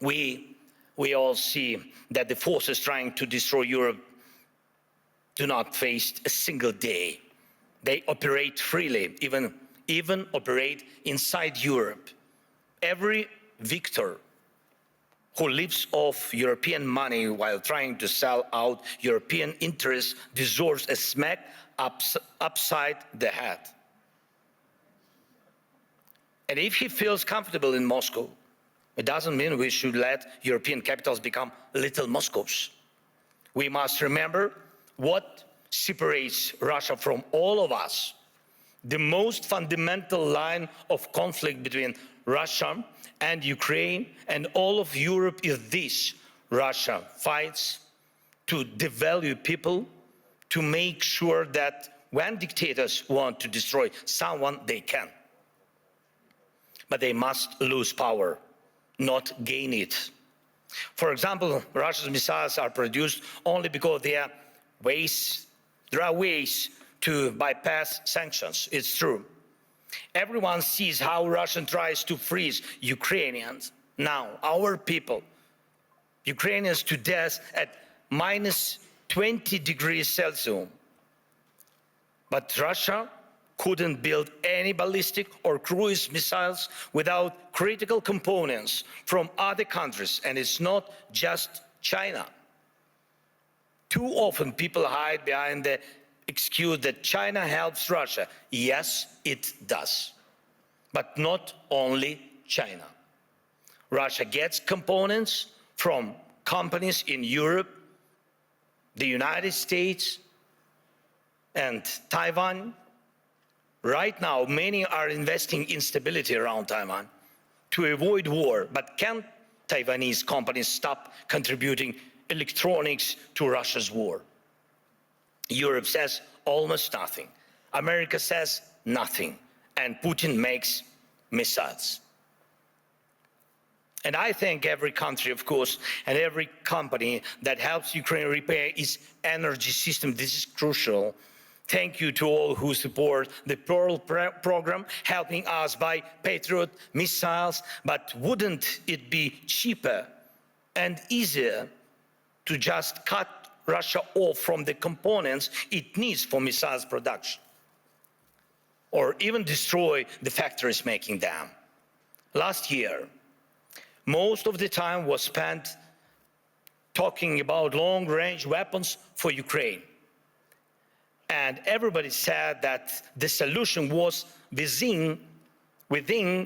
We all see that the forces trying to destroy Europe do not face a single day. They operate freely, even operate inside Europe. Every victor who lives off European money while trying to sell out European interests deserves a smack upside the head. And if he feels comfortable in Moscow, it doesn't mean we should let European capitals become little Moscows. We must remember what separates Russia from all of us. The most fundamental line of conflict between Russia and Ukraine and all of Europe is this: Russia fights to devalue people, to make sure that when dictators want to destroy someone, they can. But they must lose power, not gain it. For example, Russia's missiles are produced only because there are ways to bypass sanctions. It's true. Everyone sees how Russia tries to freeze Ukrainians. Now, our people, Ukrainians to death at minus 20 degrees Celsius. But Russia couldn't build any ballistic or cruise missiles without critical components from other countries, and it's not just China. Too often people hide behind the excuse that China helps Russia. Yes, it does. But not only China. Russia gets components from companies in Europe, the United States, and Taiwan. Right now, many are investing in stability around Taiwan to avoid war. But can Taiwanese companies stop contributing electronics to Russia's war? Europe says almost nothing. America says nothing. And Putin makes missiles. And I thank every country, of course, and every company that helps Ukraine repair its energy system. This is crucial. Thank you to all who support the Pearl program, helping us buy Patriot missiles. But wouldn't it be cheaper and easier to just cut Russia off from the components it needs for missiles production? Or even destroy the factories making them? Last year, most of the time was spent talking about long-range weapons for Ukraine. And everybody said that the solution was within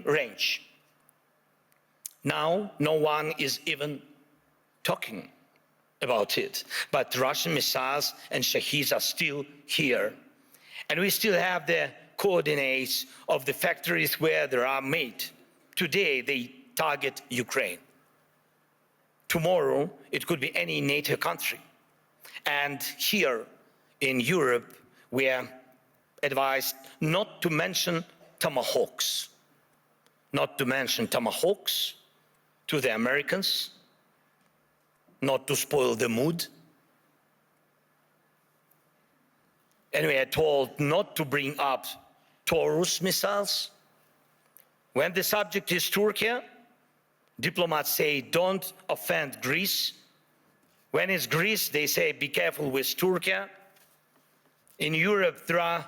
range. Now, no one is even talking about it. But Russian missiles and Shaheeds are still here. And we still have the coordinates of the factories where they are made. Today, they target Ukraine. Tomorrow, it could be any NATO country. And here in Europe, we are advised not to mention tomahawks. Not to mention tomahawks to the Americans, not to spoil the mood. And we are told not to bring up Taurus missiles. When the subject is Turkey, diplomats say don't offend Greece. When it's Greece, they say be careful with Turkey. In Europe, there are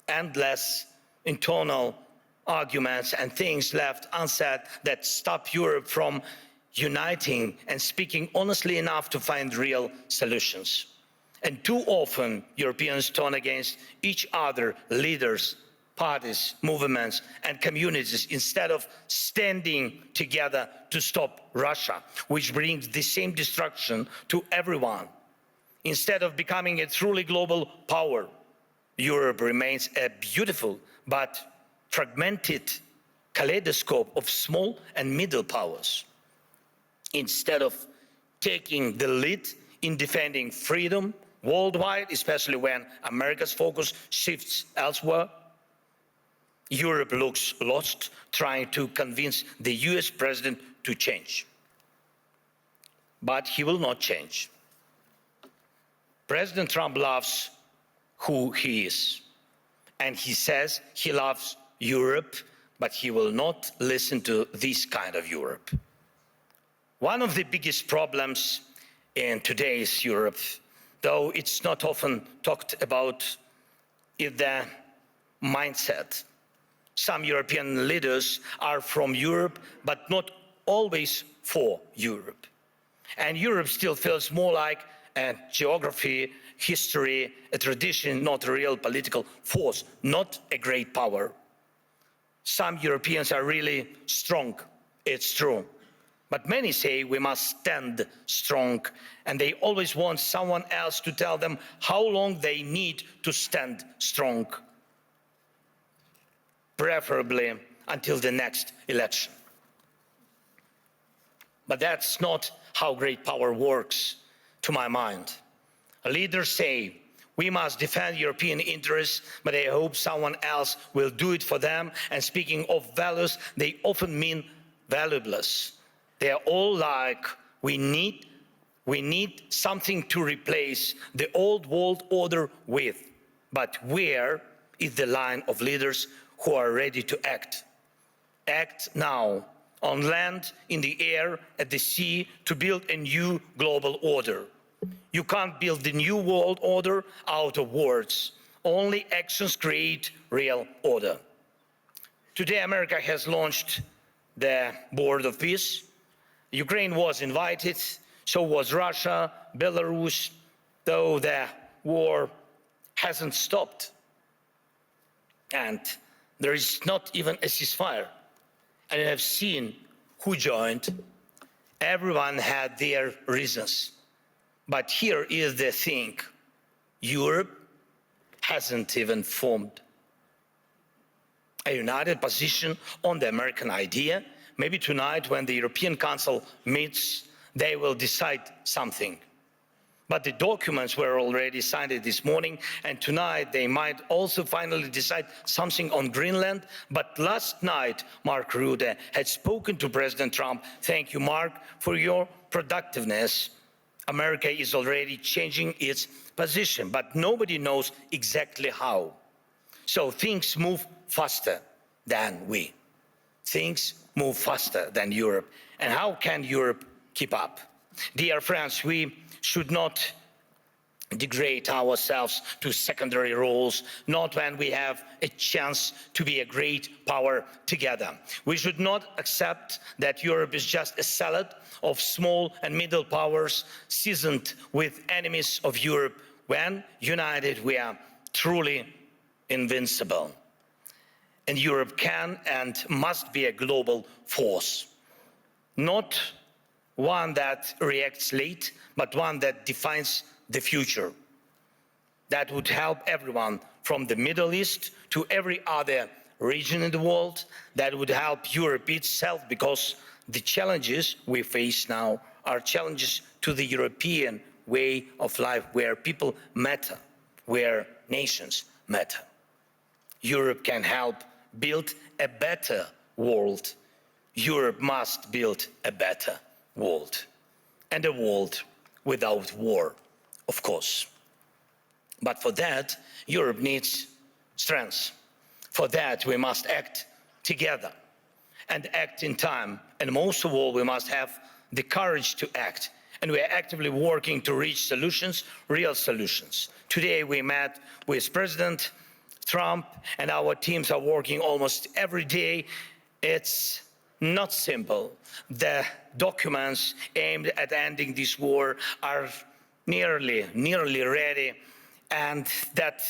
endless internal arguments and things left unsaid that stop Europe from uniting and speaking honestly enough to find real solutions. And too often, Europeans turn against each other, leaders, parties, movements, and communities, instead of standing together to stop Russia, which brings the same destruction to everyone. Instead of becoming a truly global power, Europe remains a beautiful but fragmented kaleidoscope of small and middle powers. Instead of taking the lead in defending freedom worldwide, especially when America's focus shifts elsewhere, Europe looks lost, trying to convince the US president to change. But he will not change. President Trump loves who he is, and he says he loves Europe, but he will not listen to this kind of Europe. One of the biggest problems in today's Europe, though it's not often talked about, is the mindset. Some European leaders are from Europe, but not always for Europe. And Europe still feels more like a geography, history, a tradition, not a real political force, not a great power. Some Europeans are really strong, it's true. But many say we must stand strong, and they always want someone else to tell them how long they need to stand strong, preferably until the next election. But that's not how great power works, to my mind. Leaders say we must defend European interests, but they hope someone else will do it for them. And speaking of values, they often mean valueless. They are all like, we need something to replace the old world order with. But where is the line of leaders who are ready to act? Act now, on land, in the air, at the sea, to build a new global order. You can't build the new world order out of words. Only actions create real order. Today, America has launched the Board of Peace. Ukraine was invited, so was Russia, Belarus, though the war hasn't stopped. And there is not even a ceasefire. And you have seen who joined. Everyone had their reasons. But here is the thing. Europe hasn't even formed a united position on the American idea. Maybe tonight, when the European Council meets, they will decide something. But the documents were already signed this morning, and tonight they might also finally decide something on Greenland. But last night, Mark Rutte had spoken to President Trump. Thank you, Mark, for your productiveness. America is already changing its position, but nobody knows exactly how. So things move faster than we. Things move faster than Europe. And how can Europe keep up? Dear friends, we should not degrade ourselves to secondary roles, not when we have a chance to be a great power together. We should not accept that Europe is just a salad of small and middle powers seasoned with enemies of Europe. When united, we are truly invincible. And Europe can and must be a global force, not one that reacts late, but one that defines the future. That would help everyone from the Middle East to every other region in the world. That would help Europe itself, because the challenges we face now are challenges to the European way of life, where people matter, where nations matter. Europe can help build a better world. Europe must build a better world, and a world without war, of course. But for that, Europe needs strength. For that, we must act together and act in time. And most of all, we must have the courage to act. And we are actively working to reach solutions, real solutions. Today, we met with President Trump, and our teams are working almost every day. It's not simple. The documents aimed at ending this war are nearly ready, and that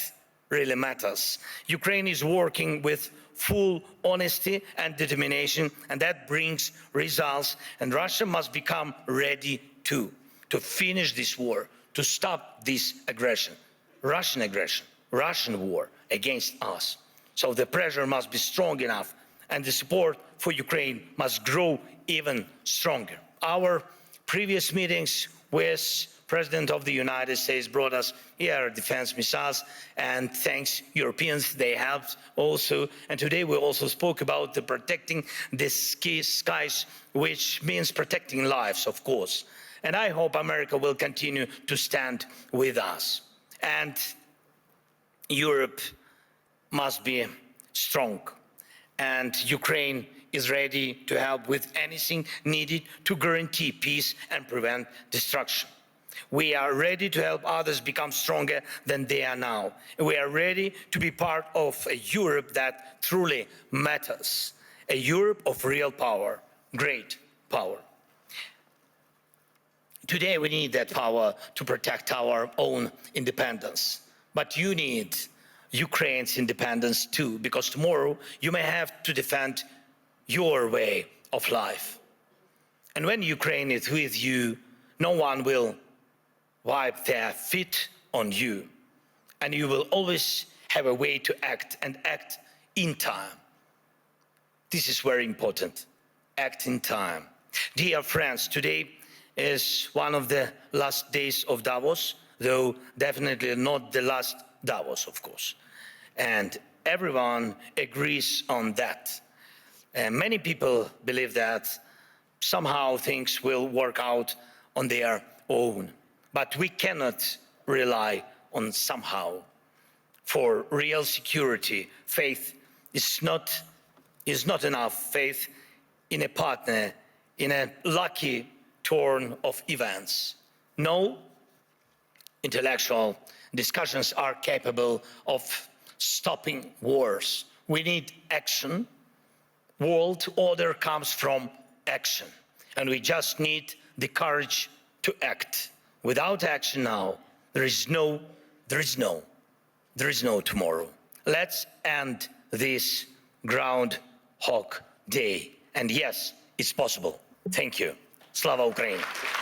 really matters. Ukraine is working with full honesty and determination, and that brings results. And Russia must become ready to finish this war, to stop this aggression, Russian war against us. So the pressure must be strong enough, and the support for Ukraine must grow even stronger. Our previous meetings with President of the United States brought us air defense missiles, and thanks Europeans, they helped also. And today we also spoke about the protecting the skies, which means protecting lives, of course. And I hope America will continue to stand with us. And Europe must be strong, and Ukraine is ready to help with anything needed to guarantee peace and prevent destruction. We are ready to help others become stronger than they are now. We are ready to be part of a Europe that truly matters, a Europe of real power, great power. Today we need that power to protect our own independence, but you need Ukraine's independence too, because tomorrow you may have to defend your way of life. And when Ukraine is with you, no one will wipe their feet on you, and you will always have a way to act, and act in time. This is very important, act in time. Dear friends, today is one of the last days of Davos, though definitely not the last Davos, of course. And everyone agrees on that. Many people believe that somehow things will work out on their own. But we cannot rely on somehow. For real security, faith is not enough. Faith in a partner, in a lucky turn of events. No intellectual discussions are capable of stopping wars. We need action. World order comes from action, and we just need the courage to act. Without action now, there is no tomorrow. Let's end this Groundhog Day. And yes, it's possible. Thank you. Slava Ukraini!